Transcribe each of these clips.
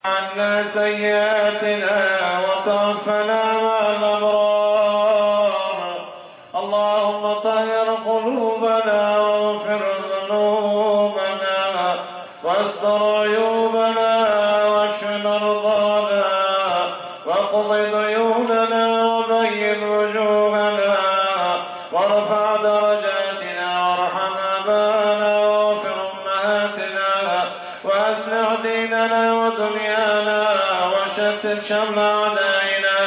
عنا سيئاتنا وتوفنا مع الأبرار. اللهم طهر قلوبنا واغفر ذنوبنا واستر عيوبنا واشف مرضانا واقض ديوننا وبين وجوهنا وارفع درجاتنا وارحم آباءنا واغفر أمهاتنا وأصلح ديننا ودنيانا وشتت شمل أعدائنا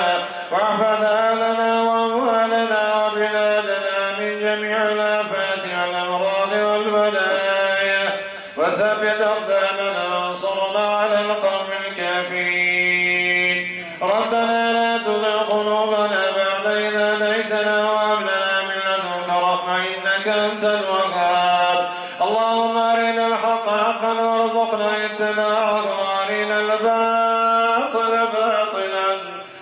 واحفظ أهلنا وأموالنا وبلادنا من جميع الآفات والأمراض والبلايا وثبت أقدامنا وانصرنا على القوم الكافرين. ربنا لا تزغ قلوبنا بعد إذ هديتنا وهب لنا من لدنك رحمة إنك أنت الوهاب. اللهم أرنا الحق حقا وارزقنا اتباعه وأرنا الباطل باطلا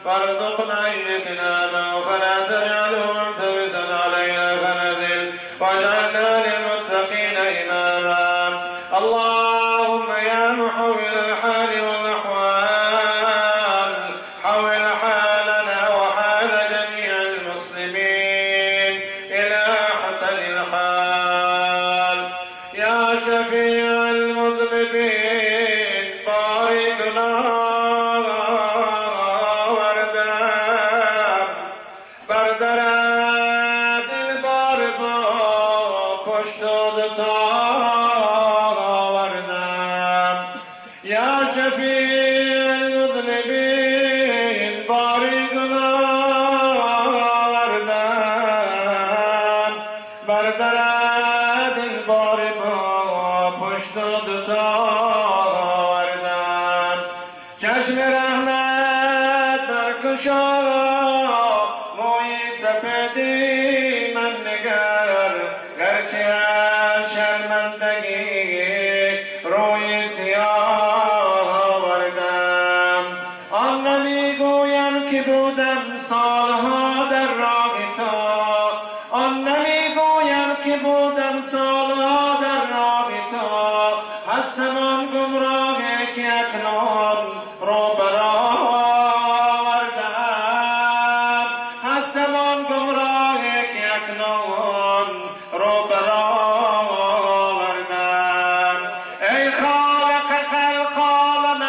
وارزقنا اجتنابه فلا تجعله ملتبسا علينا فنذل واجعلنا للمتقين إماما. اللهم يا محول الحال والأحوال حول حالنا وحال جميع المسلمين إلى حسن الحال. يا شفيع المذنبين باركنا بردرات البارب پشتود وردم. يا شفيع المذنبين باركنا وردم بردرات البارب پشتود وردم. چشم رحمت برکشا موی سپیدی من نگر گرچه از شرمندگی روی سیاه آوردم. آن نمیگویم که بودم سالها در راه تو، آن نمیگویم که بودم سالها در راه تو. هستم آن گمراهی که اکنون رو برآوردم، هستم آن گمراهی که اکنون رو برآوردم. ای خالق خلق عالم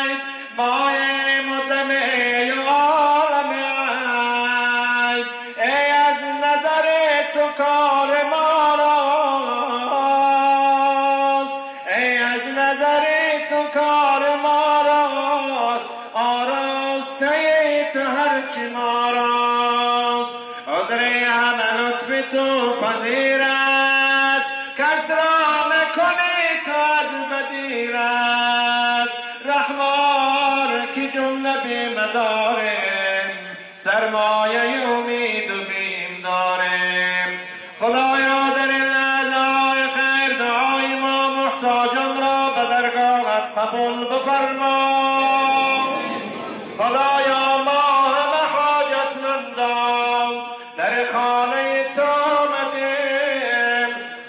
غیب مایه مدم عالم غیب، ای از نظر تو کار ما راست، ای از نظر تو کار ما راست، آراسته تو هرچی ما راست. عذر همه لطف تو پذیرد، کس را نکنی تو از بدیرد. رحمان که جمله بیم داریم، سرمایه امید و بیم داریم. خدایا در این لحظه‌های خیر دعای ما محتاجان را به درگاهت قبول بفرما. خدایا ما همه حاجتمندان در خانه تو آمدیم.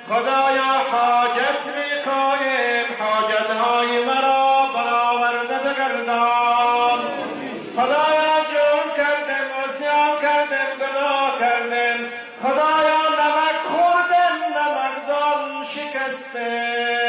خدایا حاجت می‌خواهیم، حاجت‌های مرا برآورده بگردان. خدایا جرم کردیم، عصیان کردیم، گناه کردیم. خدایا نمک خوردیم، نمکدان شکستیم.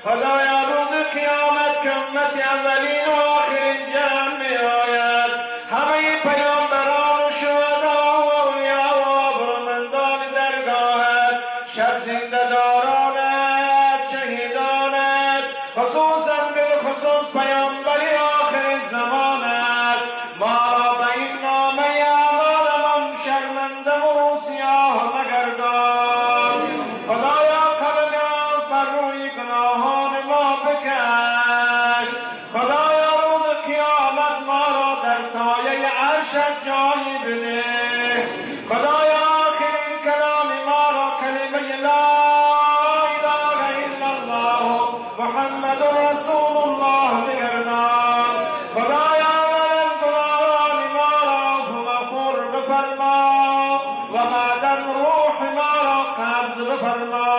خدایا روز قیامت که امت اولین و آخرین جمع می آید، همه پیامبران و شهدا و اولیاء و ابرومندان درگاهت، شب زنده دارانت، شهیدانت، خصوصا بالخصوص پیامبری آخر زمانت، ما را به این نامه اعمالمان شرمنده و سیاه مگردان. خدایا قلمت بر روی گناهان ما بکش. خدایا روز قیامت ما را در سایه عرشت جای بده. خدایا آخرین کلام ما را کلمه لا اله الا الله محمد رسول الله بگردان. خدایا ولن گناهان ما را مغفور بفرما و بعدا روح ما را قبض بفرما.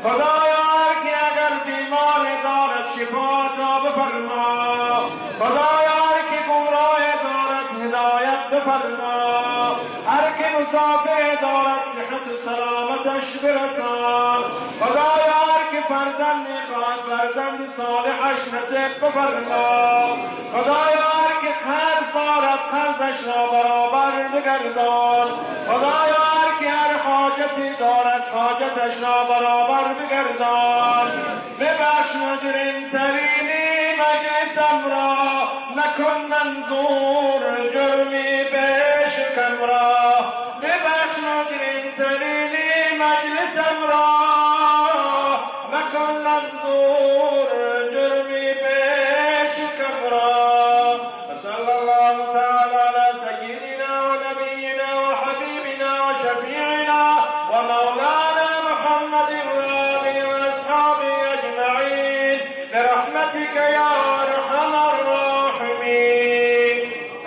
خدایا هر کی اگر ایمان دارد شفا تا بفرما خدایا هر که گمراه دارد هدایت بفرما هر که مسافر دارد صحت و سلامتش برسان خدایا هر که فرزند خواهد فرزند صالحش نصیب بفرما خدایا هر که قرض دارد قرضش را برابر بگردان خدایا هر که هر حاجتی دارد حاجتش را برابر بگردان ببخش مجرم ترینی مجلسم را نکن منظور جرمی بشکم را ببخش مجرم ترینی مجلسم را نکن منظور جرمی بشکم را صلی الله تعالی علی سیدنا و نبینا و حبیبنا و شفیعنا و مولانا محمد و آله و اصحابه اجمعین برحمتك یا